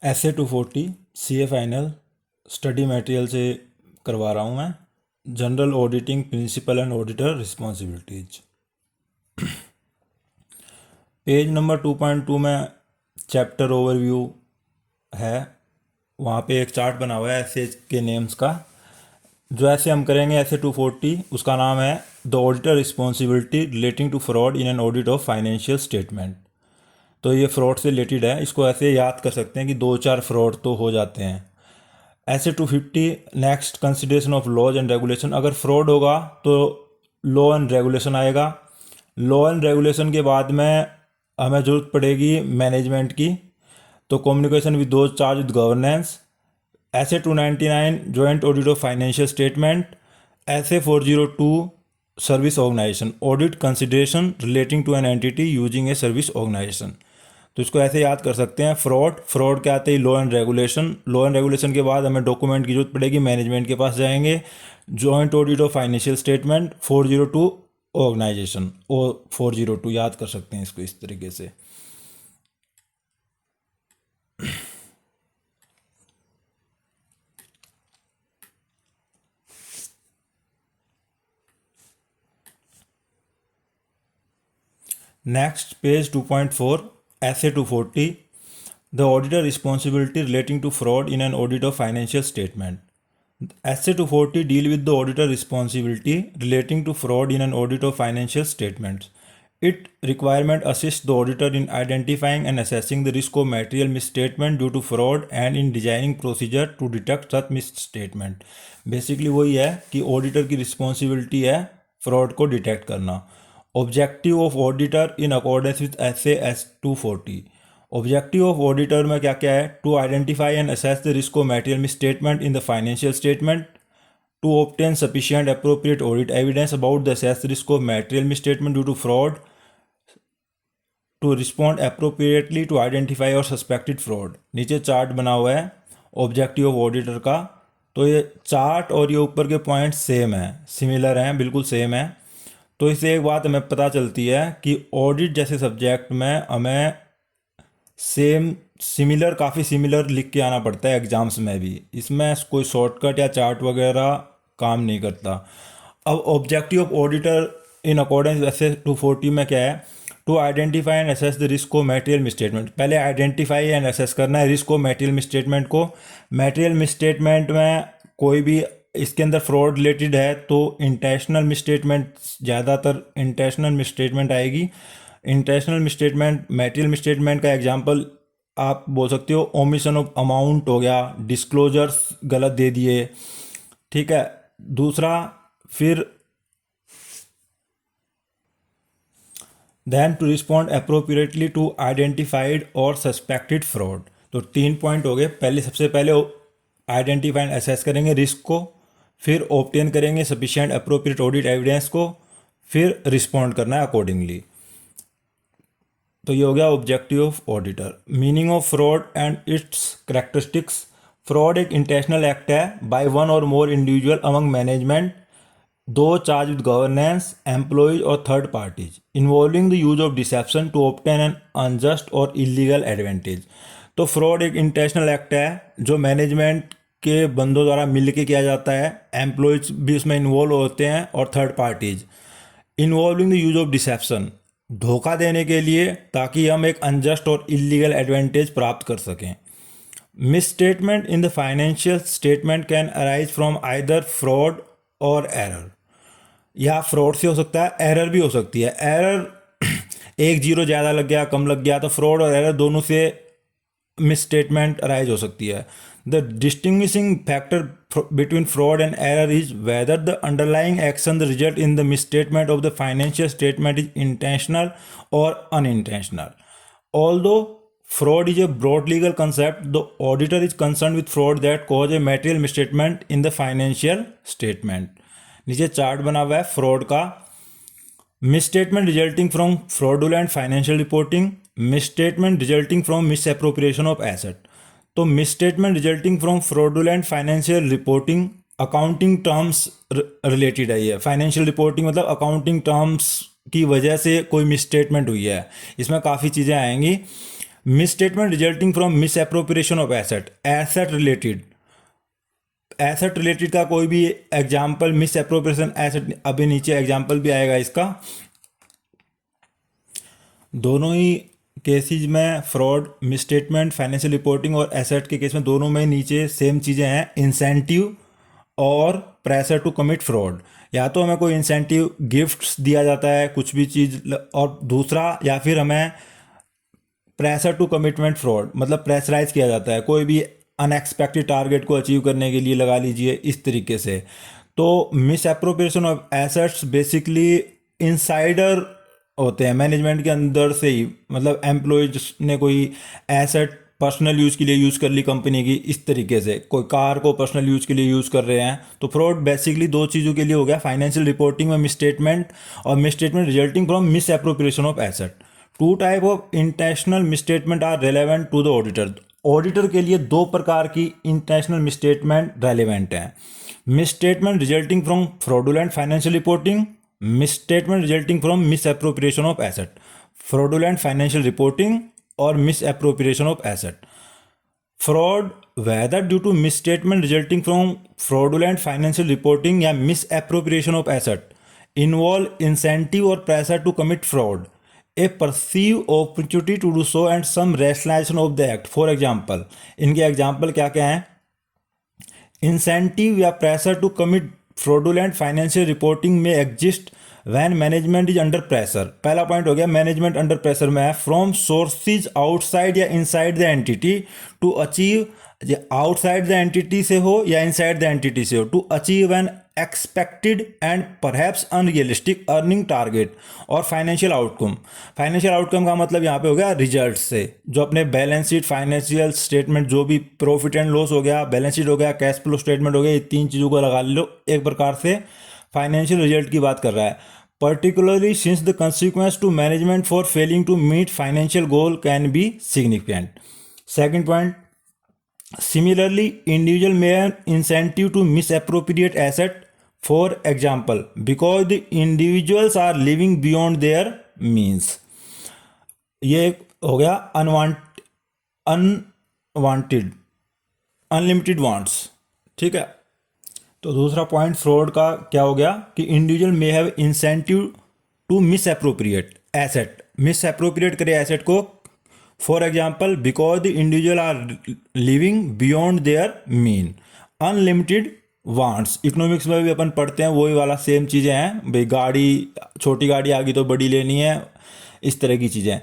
SA 240 CA final study material से करवा रहा हूँ मैं। General auditing principle and auditor responsibilities, page number 2.2 में चैप्टर ओवरव्यू है। वहाँ पे एक चार्ट बना हुआ है ऐसे के नेम्स का। जो ऐसे हम करेंगे ऐसे 240, उसका नाम है the auditor responsibility relating to fraud in an audit of financial statement. तो ये फ्रॉड से रिलेटेड है। इसको ऐसे याद कर सकते हैं कि 2-4 फ्रॉड तो हो जाते हैं। SA 250 next consideration of laws and regulation. अगर फ्रॉड होगा तो लॉ एंड रेगुलेशन आएगा। लॉ एंड रेगुलेशन के बाद में हमें ज़रूरत पड़ेगी मैनेजमेंट की, तो communication with those charge with governance. SA 299 joint audit of financial statement. SA 402 service organisation, audit consideration relating to an entity using a service organisation. तो इसको ऐसे याद कर सकते हैं। फ्रॉड के आते ही law and regulation. Law and regulation के बाद हमें डॉक्यूमेंट की जरूरत पड़ेगी, मैनेजमेंट के पास जाएंगे। Joint audit of financial statement 402 organisation, और 402 याद कर सकते हैं इसको इस तरीके से। Next page 2.4 SA 240 the auditor responsibility relating to fraud in an audit of financial statement. SA 240 deal with the auditor responsibility relating to fraud in an audit of financial statements. It requirement assists the auditor in identifying and assessing the risk of material misstatement due to fraud and in designing procedure to detect such misstatement. Basically वही है कि auditor की responsibility है fraud को detect करना। Objective of auditor in accordance with SAS 240। Objective of auditor में क्या क्या है? To identify and assess the risk of material misstatement in the financial statement, to obtain sufficient appropriate audit evidence about the assess risk of material misstatement due to fraud, to respond appropriately to identify or suspected fraud. नीचे chart बना हुआ है objective of auditor का। तो ये chart और ये ऊपर के पॉइंट सेम है, सिमिलर हैं, बिल्कुल सेम है। तो इससे एक बात हमें पता चलती है कि ऑडिट जैसे सब्जेक्ट में हमें सिमिलर, काफ़ी सिमिलर लिख के आना पड़ता है एग्जाम्स में भी। इसमें कोई शॉर्टकट या चार्ट वगैरह काम नहीं करता। अब objective of auditor in accordance SA 240 में क्या है? To identify and assess the risk of material misstatement. पहले आइडेंटिफाई एंड असेस करना है रिस्क ऑफ मटेरियल मिसस्टेटमेंट को। मटेरियल मिसस्टेटमेंट में कोई भी इसके अंदर फ्रॉड रिलेटेड है तो इंटेंशनल मिसस्टेटमेंट, ज़्यादातर इंटेंशनल मिसस्टेटमेंट आएगी। इंटेंशनल मिसस्टेटमेंट, मटेरियल मिसस्टेटमेंट का एग्जांपल आप बोल सकते हो ओमिशन ऑफ अमाउंट हो गया, डिस्क्लोजर्स गलत दे दिए, ठीक है। दूसरा फिर then to respond appropriately to identified or suspected fraud. तो 3 पॉइंट हो गए। सबसे पहले आइडेंटिफाई एंड असेस करेंगे रिस्क को, फिर ऑब्टेन करेंगे सफिशिएंट अप्रोप्रिएट ऑडिट एविडेंस को, फिर रिस्पॉन्ड करना है अकॉर्डिंगली। तो ये हो गया objective of auditor. Meaning of fraud and its characteristics. Fraud एक इंटेंशनल एक्ट है by one or more individual among management, those charge with governance, employees or third parties, involving the use of deception to obtain an unjust or illegal advantage. तो fraud एक intentional act है जो management के बंदों द्वारा मिल के किया जाता है, एम्प्लॉयज भी उसमें इन्वॉल्व होते हैं और third parties. Involving the use of dissipation, धोखा देने के लिए ताकि हम एक अनजस्ट और इलीगल एडवांटेज प्राप्त कर सकें। Misstatement in the financial statement can arise from either fraud और एरर। या फ्रॉड से हो सकता है, एरर भी हो सकती है। एरर एक जीरो ज़्यादा लग गया, कम लग गया, तो फ्रॉड और एरर दोनों से मिसस्टेटमेंट अराइज हो सकती है। The distinguishing factor between fraud and error is whether the underlying action the result in the misstatement of the financial statement is intentional or unintentional. Although fraud is a broad legal concept, the auditor is concerned with fraud that cause a material misstatement in the financial statement. नीचे chart बना हुआ है fraud का। misstatement resulting from fraudulent financial reporting, misstatement resulting from misappropriation of asset. तो misstatement resulting from fraudulent financial reporting, accounting terms related है। ये financial reporting मतलब accounting terms की वजह से कोई मिसस्टेटमेंट हुई है, इसमें काफ़ी चीज़ें आएंगी। Miss statement resulting from misappropriation of asset, asset related का कोई भी एग्जाम्पल, मिस एप्रोप्रिएशन एसेट, अभी नीचे एग्जाम्पल भी आएगा इसका। दोनों ही केसेज में फ्रॉड, मिसस्टेटमेंट, फाइनेंशियल रिपोर्टिंग और एसेट के केस में दोनों में नीचे सेम चीज़ें हैं, इंसेंटिव और प्रेशर टू कमिट फ्रॉड। या तो हमें कोई इंसेंटिव गिफ्ट्स दिया जाता है कुछ भी चीज़, और दूसरा या फिर हमें प्रेशर टू कमिटमेंट फ्रॉड, मतलब प्रेशराइज किया जाता है कोई भी अनएक्सपेक्टेड टारगेट को अचीव करने के लिए, लगा लीजिए इस तरीके से। तो miss appropriation of assets basically insider होते हैं मैनेजमेंट के अंदर से ही, मतलब एम्प्लॉयज ने कोई एसेट पर्सनल यूज़ के लिए यूज़ कर ली कंपनी की, इस तरीके से कोई कार को पर्सनल यूज़ के लिए यूज़ कर रहे हैं। तो फ्रॉड बेसिकली दो चीज़ों के लिए हो गया, फाइनेंशियल रिपोर्टिंग में मिसस्टेटमेंट और misstatement resulting from misappropriation of asset. Two type of intentional misstatement are relevant to the auditor. Auditor के लिए दो प्रकार की इंटेंशनल मिसस्टेटमेंट रेलेवेंट हैं, misstatement resulting from fraudulent financial reporting, misstatement resulting from misappropriation of asset. Fraudulent financial reporting और misappropriation of asset. Fraud whether due to misstatement resulting from fraudulent financial reporting या misappropriation of asset involve incentive or pressure to commit fraud, a perceived opportunity to do so and some rationalization of the act। For example, इनके example क्या क्या हैं? Incentive या pressure to commit fraudulent financial reporting में exist when management is under pressure. पहला point हो गया, management under pressure में है फ्रॉम सोर्सेज आउटसाइड या inside the entity to achieve, outside the entity से हो या इनसाइड द एंटिटी से हो, to achieve an expected and perhaps unrealistic earning target और फाइनेंशियल आउटकम। फाइनेंशियल आउटकम का मतलब यहाँ पे हो गया रिजल्ट से, जो अपने बैलेंस शीट, फाइनेंशियल स्टेटमेंट, जो भी प्रॉफिट एंड लॉस हो गया, बैलेंस शीट हो गया, कैश फ्लो स्टेटमेंट हो गया, ये तीन चीज़ों को लगा लो, एक प्रकार से फाइनेंशियल रिजल्ट की बात कर रहा है। Particularly since the consequence to management for failing to meet financial goal can be significant. Second point, similarly individual may have incentive to misappropriate asset, for example because the individuals are living beyond their means. ये हो गया unwanted unlimited wants, ठीक है। तो दूसरा point fraud का क्या हो गया कि individual may have incentive to misappropriate asset, misappropriate करे एसेट को, for example because the individual are living beyond their mean. Unlimited wants, economics में भी अपन पढ़ते हैं, वही वाला सेम चीज़ें हैं भाई, गाड़ी, छोटी गाड़ी आ गई तो बड़ी लेनी है, इस तरह की चीज़ें।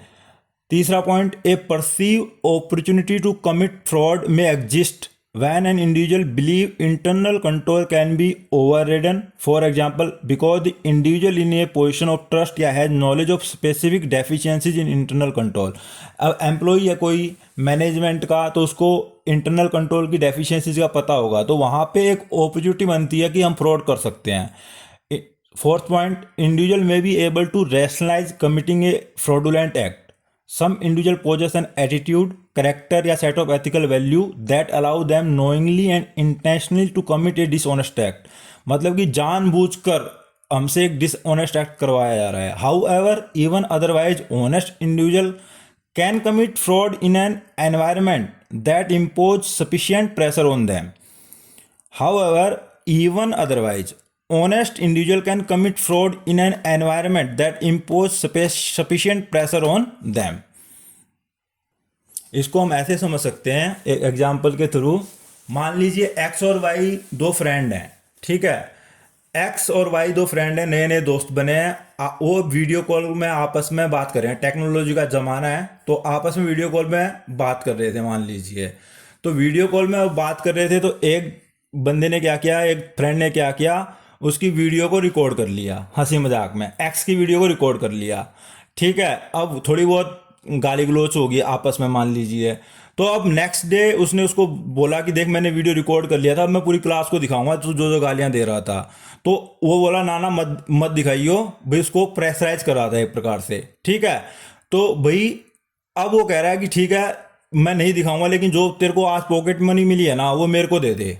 तीसरा point, a perceive opportunity to commit fraud may exist when an individual believe internal control can be overridden, for example because the individual in a position of trust या has knowledge of specific deficiencies in internal control। अब employee या कोई management का, तो उसको internal control की deficiencies का पता होगा, तो वहाँ पे एक अपॉर्चुनिटी बनती है कि हम फ्रॉड कर सकते हैं। Fourth point, individual may be able to rationalise committing a fraudulent act. Some individual possess an attitude, character या set of ethical value that allow them knowingly and intentionally to commit a dishonest act। मतलब कि जानबूझकर हमसे एक dishonest act करवाया जा रहा है। However, even otherwise honest individual can commit fraud in an environment that impose sufficient pressure on them। However, even otherwise honest individual can commit fraud in an environment that impose sufficient pressure on them। इसको हम ऐसे समझ सकते हैं एक example के through. मान लीजिए एक्स और वाई दो फ्रेंड हैं, ठीक है। एक्स और वाई दो फ्रेंड हैं, नए नए दोस्त बने हैं, वो वीडियो कॉल में आपस में बात कर रहे हैं, टेक्नोलॉजी का ज़माना है, तो आपस में वीडियो कॉल में बात कर रहे थे मान लीजिए। तो वीडियो कॉल में बात कर रहे थे, तो एक बंदे ने क्या किया, एक फ्रेंड ने क्या किया, उसकी वीडियो को रिकॉर्ड कर लिया, हंसी मजाक में एक्स की वीडियो को रिकॉर्ड कर लिया, ठीक है। अब थोड़ी बहुत गाली गलोच होगी आपस में मान लीजिए, तो अब नेक्स्ट डे उसने उसको बोला कि देख मैंने वीडियो रिकॉर्ड कर लिया था, अब मैं पूरी क्लास को दिखाऊंगा तो जो जो गालियां दे रहा था। तो वो बोला ना ना मत दिखाइयो भाई, उसको प्रेशराइज कर रहा था एक प्रकार से, ठीक है। तो भाई अब वो कह रहा है कि ठीक है मैं नहीं दिखाऊंगा, लेकिन जो तेरे को आज पॉकेट मनी मिली है ना वो मेरे को दे दे,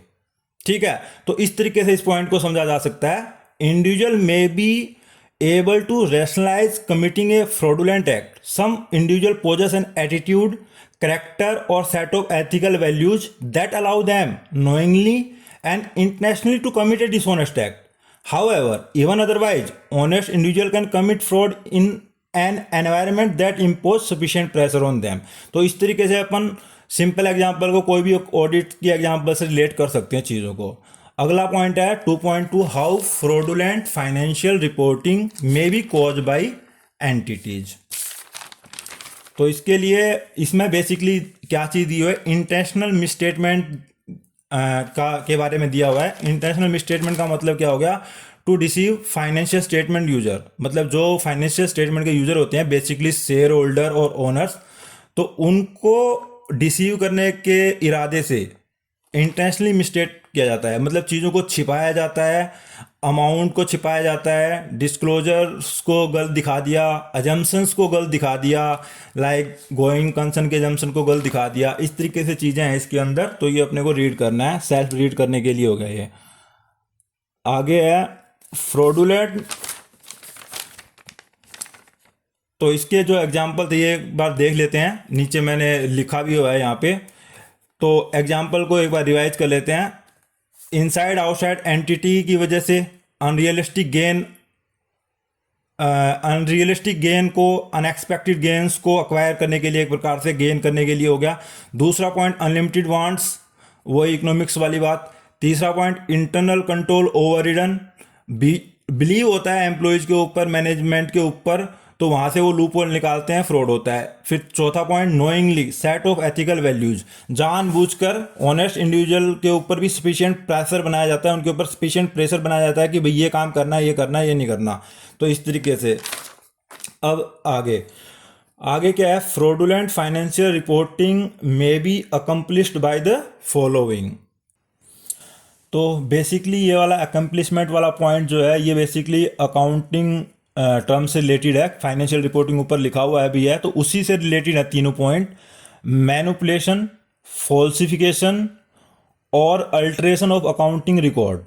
ठीक है। तो इस तरीके से इस पॉइंट को समझा जा सकता है। Individual may B able to rationalize committing a fraudulent act. Some individual possess an attitude, character, or set of ethical values that allow them knowingly and intentionally to commit a dishonest act. However, even otherwise, honest individual can commit fraud in an environment that impose sufficient pressure on them. तो इस तरीके से अपन simple example को कोई भी audit की example से relate कर सकते हैं चीज़ों को। अगला पॉइंट है 2.2, how fraudulent financial reporting may be cause by entities. तो इसके लिए इसमें बेसिकली क्या चीज़ दी हुई है, इंटेंशनल मिसस्टेटमेंट के बारे में दिया हुआ है। इंटेंशनल मिसस्टेटमेंट का मतलब क्या हो गया, to deceive financial statement user, मतलब जो फाइनेंशियल स्टेटमेंट के यूजर होते हैं बेसिकली शेयर होल्डर और ओनर्स, तो उनको डिसीव करने के इरादे से इंटेंशनली मिसस्टेट किया जाता है, मतलब चीज़ों को छिपाया जाता है, अमाउंट को छिपाया जाता है, डिस्क्लोजर्स को गलत दिखा दिया, अजम्पशंस को गलत दिखा दिया, लाइक गोइंग कंसर्न के अजम्पशन को गलत दिखा दिया। इस तरीके से चीज़ें हैं इसके अंदर, तो ये अपने को रीड करना है, सेल्फ रीड करने के लिए हो गया ये। आगे है फ्रॉडुलेंट, तो इसके जो एग्जाम्पल थे ये एक बार देख लेते हैं, नीचे मैंने लिखा भी हुआ है यहाँ पे, तो एग्जाम्पल को एक बार रिवाइज कर लेते हैं। इनसाइड आउटसाइड एंटिटी की वजह से अनरियलिस्टिक गेन को, अनएक्सपेक्टेड गेन्स को अक्वायर करने के लिए, एक प्रकार से गेन करने के लिए हो गया। दूसरा पॉइंट अनलिमिटेड वांट्स, वो इकोनॉमिक्स वाली बात। तीसरा point internal control over ridden, believe होता है एम्प्लॉयज़ के ऊपर, मैनेजमेंट के ऊपर, तो वहाँ से वो लूप होल निकालते हैं, फ्रॉड होता है। फिर चौथा point knowingly set of ethical values, जानबूझकर ऑनेस्ट इंडिविजुअल के ऊपर भी सफिशिएंट प्रेशर बनाया जाता है, उनके ऊपर सफिशिएंट प्रेशर बनाया जाता है कि भाई ये काम करना है, ये करना है, ये नहीं करना। तो इस तरीके से अब आगे क्या है, fraudulent financial reporting may be accomplished by the following. तो बेसिकली ये वाला अकम्प्लिशमेंट वाला पॉइंट जो है ये बेसिकली अकाउंटिंग टर्म से रिलेटेड है, फाइनेंशियल रिपोर्टिंग ऊपर लिखा हुआ है भी है, तो उसी से रिलेटेड है तीनों point. Manipulation, falsification or alteration of accounting record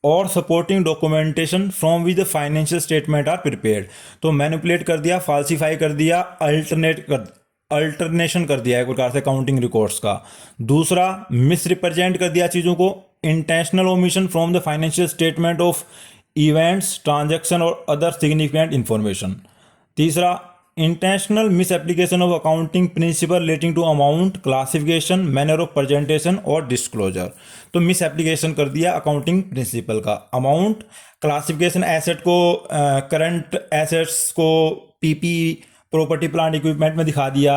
or supporting documentation from which the financial statement are prepared. तो मैनिपुलेट कर दिया, फाल्सीफाई कर दिया, अल्टरनेशन कर दिया एक प्रकार से अकाउंटिंग रिकॉर्ड्स का। दूसरा मिस रिप्रेजेंट कर दिया चीज़ों को, intentional omission from the financial statement of events, transaction or other significant information. तीसरा intentional misapplication of accounting principle relating to amount, classification, manner of presentation or disclosure. तो misapplication कर दिया accounting principle का, amount, classification, asset को current assets को P P, property plant equipment में दिखा दिया,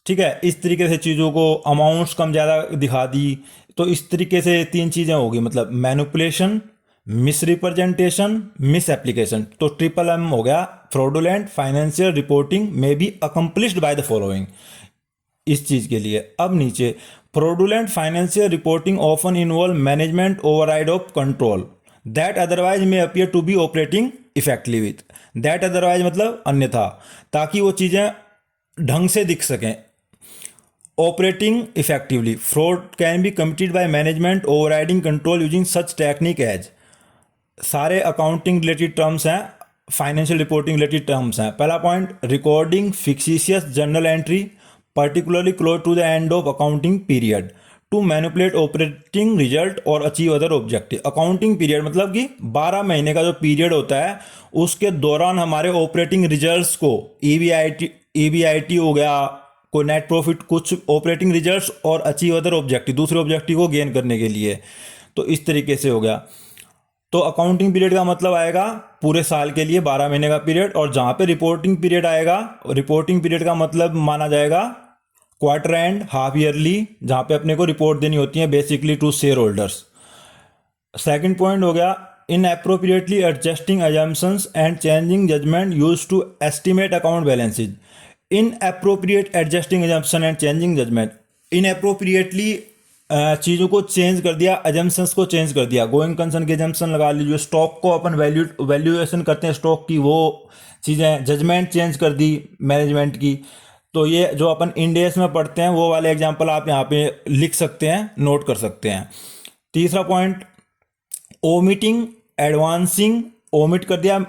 ठीक है, इस तरीके से चीज़ों को अमाउंट्स कम ज़्यादा दिखा दी। तो इस तरीके से तीन चीज़ें होगी, मतलब manipulation, misrepresentation, misapplication. तो ट्रिपल एम हो गया, fraudulent financial reporting may be accomplished by the following, इस चीज़ के लिए। अब नीचे fraudulent financial reporting often involve management override of control that otherwise may appear to be operating effectively with, that otherwise मतलब अन्यथा, ताकि वो चीज़ें ढंग से दिख सकें। Operating effectively, fraud can be committed by management overriding control using such technique as, सारे अकाउंटिंग रिलेटेड टर्म्स हैं, फाइनेंशियल रिपोर्टिंग रिलेटेड टर्म्स हैं। पहला point recording fictitious journal entry particularly close to the end of accounting period to manipulate operating result और achieve other objective. Accounting period मतलब कि 12 महीने का जो पीरियड होता है उसके दौरान हमारे ऑपरेटिंग रिजल्ट्स को, ईबीआईटी हो गया, कोई नेट प्रॉफिट, कुछ ऑपरेटिंग रिजल्ट्स और अचीव अदर ऑब्जेक्टिव, दूसरे ऑब्जेक्टिव को गेन करने के लिए। तो इस तरीके से हो गया। तो अकाउंटिंग पीरियड का मतलब आएगा पूरे साल के लिए 12 महीने का पीरियड, और जहाँ पे रिपोर्टिंग पीरियड आएगा, रिपोर्टिंग पीरियड का मतलब माना जाएगा क्वार्टर एंड, हाफ ईयरली, जहाँ पे अपने को रिपोर्ट देनी होती है basically to shareholders. Second point हो गया inappropriately adjusting assumptions and changing judgment used to estimate account balances. Inappropriate adjusting assumption and changing judgment. Inappropriately चीज़ों को चेंज कर दिया, एजम्पशंस को चेंज कर दिया, गोइंग कंसर्न के एजम्पशन लगा लीजिए, स्टॉक को अपन वैल्यूएशन करते हैं स्टॉक की, वो चीज़ें, जजमेंट चेंज कर दी मैनेजमेंट की। तो ये जो अपन इंडेस में पढ़ते हैं वो वाले एग्जांपल आप यहाँ पे लिख सकते हैं, नोट कर सकते हैं। तीसरा पॉइंट ओमिटिंग एडवांसिंग, ओमिट कर दिया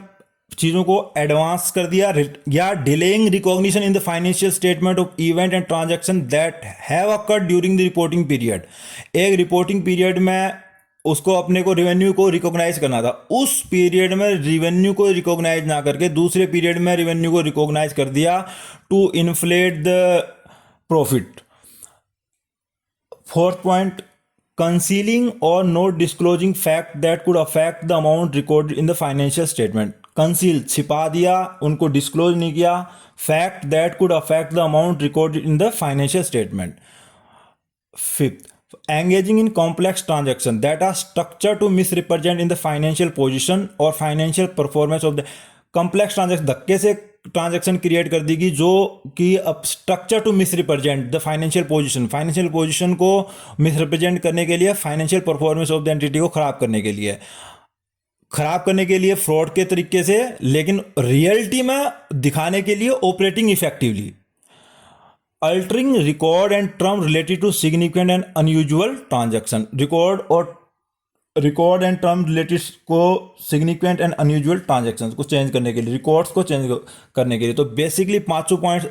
चीज़ों को एडवांस कर दिया, या delaying recognition in the financial statement of event and transaction that have occurred during the reporting period. एक रिपोर्टिंग पीरियड में उसको अपने को रेवेन्यू को रिकॉग्नाइज करना था, उस पीरियड में रेवेन्यू को रिकॉग्नाइज ना करके दूसरे पीरियड में रेवेन्यू को रिकॉग्नाइज कर दिया to inflate the profit. Fourth point, concealing or not disclosing fact that could affect the amount recorded in the financial statement। conceal छिपा दिया, उनको disclose नहीं किया, fact that could affect the amount recorded in the financial statement। fifth, engaging in complex transactions that are structured to misrepresent in the financial position or financial performance of the complex transaction। धक्के से transaction create कर देगी जो कि अब structure to misrepresent the financial position को misrepresent करने के लिए, financial performance of the entity को खराब करने के लिए फ्रॉड के तरीके से, लेकिन रियलिटी में दिखाने के लिए operating effectively. Altering record and term related to significant and unusual transaction. Record and term related को सिग्निफिकेंट एंड अनयूजुअल ट्रांजैक्शन को चेंज करने के लिए, रिकॉर्ड्स को चेंज करने के लिए। तो बेसिकली 500 पॉइंट,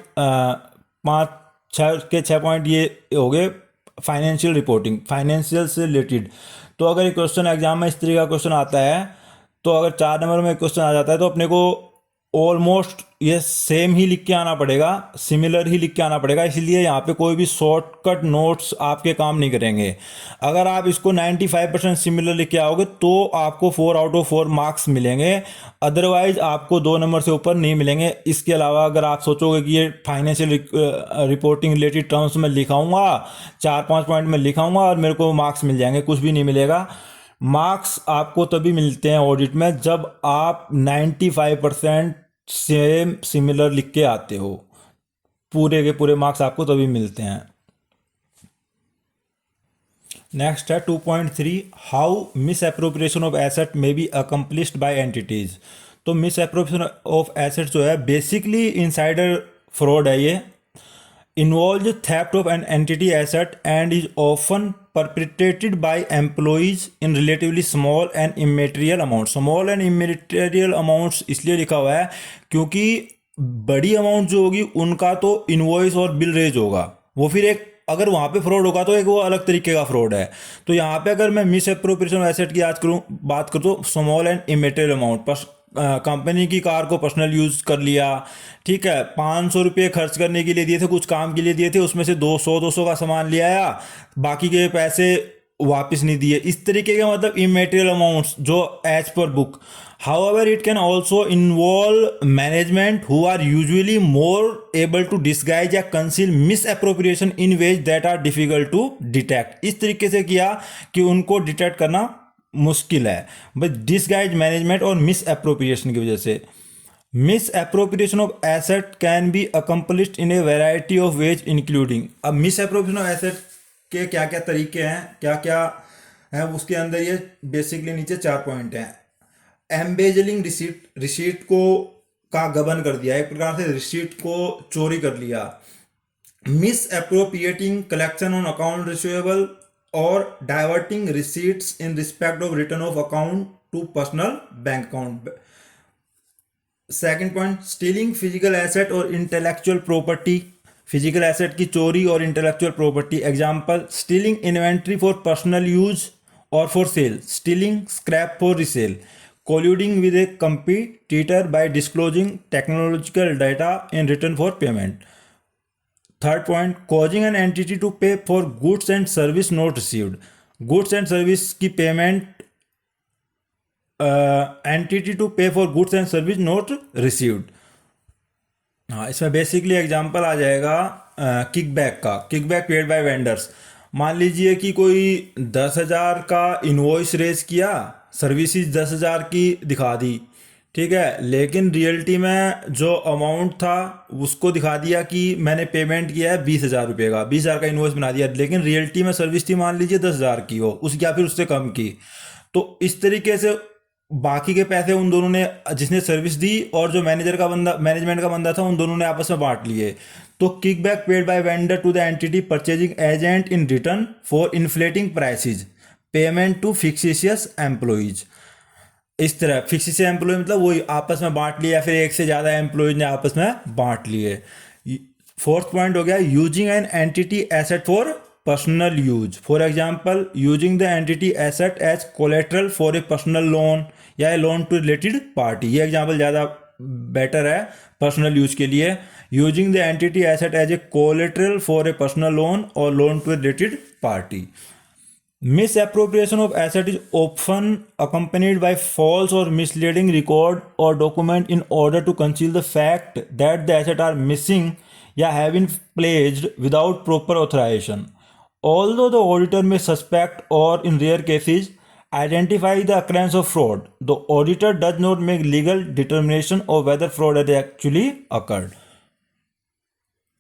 6 पॉइंट ये हो गए फाइनेंशियल रिपोर्टिंग, फाइनेंशियल से रिलेटेड। तो अगर एक क्वेश्चन एग्जाम में इस तरह का क्वेश्चन आता है, तो अगर 4 नंबर में क्वेश्चन आ जाता है तो अपने को ऑलमोस्ट ये सेम ही लिख के आना पड़ेगा, सिमिलर ही लिख के आना पड़ेगा। इसलिए यहाँ पे कोई भी शॉर्टकट नोट्स आपके काम नहीं करेंगे। अगर आप इसको 95% सिमिलर लिख के आओगे तो आपको 4 आउट ऑफ 4 मार्क्स मिलेंगे, अदरवाइज आपको 2 नंबर से ऊपर नहीं मिलेंगे। इसके अलावा अगर आप सोचोगे कि ये फाइनेंशियल रिपोर्टिंग रिलेटेड टर्म्स में लिखाऊंगा, 4-5 पॉइंट में लिखाऊंगा और मेरे को मार्क्स मिल जाएंगे, कुछ भी नहीं मिलेगा। मार्क्स आपको तभी मिलते हैं ऑडिट में जब आप 95% सेम सिमिलर लिख के आते हो, पूरे के पूरे मार्क्स आपको तभी मिलते हैं। नेक्स्ट है 2.3, how misappropriation of asset may be accomplished by entities. तो मिस अप्रोप्रिएशन ऑफ एसेट जो है बेसिकली इनसाइडर फ्रॉड है। ये involves theft of an entity asset and is often perpetrated by employees in relatively small and immaterial amounts। small and immaterial amounts इसलिए लिखा हुआ है क्योंकि बड़ी अमाउंट जो होगी उनका तो इनवॉइस और बिल रेज होगा, वो फिर एक, अगर वहाँ पे फ्रॉड होगा तो एक वो अलग तरीके का फ्रॉड है। तो यहाँ पे अगर मैं मिस एप्रोप्रिएशन एसेट की बात करूँ तो स्मॉल एंड इमेटेरियल अमाउंट पर कंपनी की कार को पर्सनल यूज कर लिया, ठीक है, 500 रुपये खर्च करने के लिए दिए थे, कुछ काम के लिए दिए थे, उसमें से 200 का सामान ले आया, बाकी के पैसे वापस नहीं दिए। इस तरीके के मतलब इमेटेरियल अमाउंट्स जो as per book. However it can also involve management who are usually more able to disguise या conceal misappropriation in ways that are difficult to detect. इस तरीके से किया कि उनको डिटेक्ट करना मुश्किल है, बट डिसगाइज मैनेजमेंट और मिस अप्रोप्रिएशन की वजह से। Miss appropriation of asset can be accomplished in A variety of ways including. अब मिस अप्रोप्रिएशन ऑफ एसेट के क्या क्या तरीके हैं, क्या क्या है उसके अंदर, ये बेसिकली नीचे 4 पॉइंट हैं। एम्बेजलिंग रिसीट, रिसीट को का गबन कर दिया, एक प्रकार से रिसीट को चोरी कर लिया। Misappropriating collection on account receivable और diverting receipts in respect of return of account to personal bank account. Second point, stealing physical asset और इंटेलेक्चुअल प्रॉपर्टी, फिजिकल एसेट की चोरी और intellectual property. Example, stealing inventory for personal use और for sale, stealing scrap for resale, colluding with a competitor by disclosing technological data in return for payment. Third point, causing an entity to पे for goods and service not received, goods and service की payment, entity to पे for goods and service not received. हाँ, इसमें basically example आ जाएगा kickback का, kickback paid bye vendors. मान लीजिए कि कोई 10,000 का इनवॉइस रेज किया, सर्विसेज 10,000 की दिखा दी, ठीक है, लेकिन रियलिटी में जो अमाउंट था उसको दिखा दिया कि मैंने पेमेंट किया है 20,000 रुपये का, 20,000 का इनवॉइस बना दिया, लेकिन रियलिटी में सर्विस थी मान लीजिए 10,000 की हो उस, या फिर उससे कम की। तो इस तरीके से बाकी के पैसे उन दोनों ने, जिसने सर्विस दी और जो मैनेजमेंट का बंदा था, उन दोनों ने आपस में बांट लिए। तो kickback paid by vendor to the entity purchasing agent in return for inflating prices, payment to fictitious employees. इस तरह फिक्स से एम्प्लॉय मतलब वही आपस में बांट लिया, फिर एक से ज़्यादा एम्प्लॉयज ने आपस में बांट लिए। फोर्थ पॉइंट हो गया using an entity asset for personal use. For example using the entity asset as collateral for a personal loan या a loan to related party. ये एग्जांपल ज़्यादा बेटर है पर्सनल यूज के लिए। Using the entity asset as a collateral for a personal loan और loan to related party. Misappropriation of asset is often accompanied by false or misleading record or document in order to conceal the fact that the assets are missing या have been pledged without proper authorization. Although the auditor may suspect or in rare cases identify the occurrence of fraud, the auditor does not make legal determination of whether fraud has actually occurred.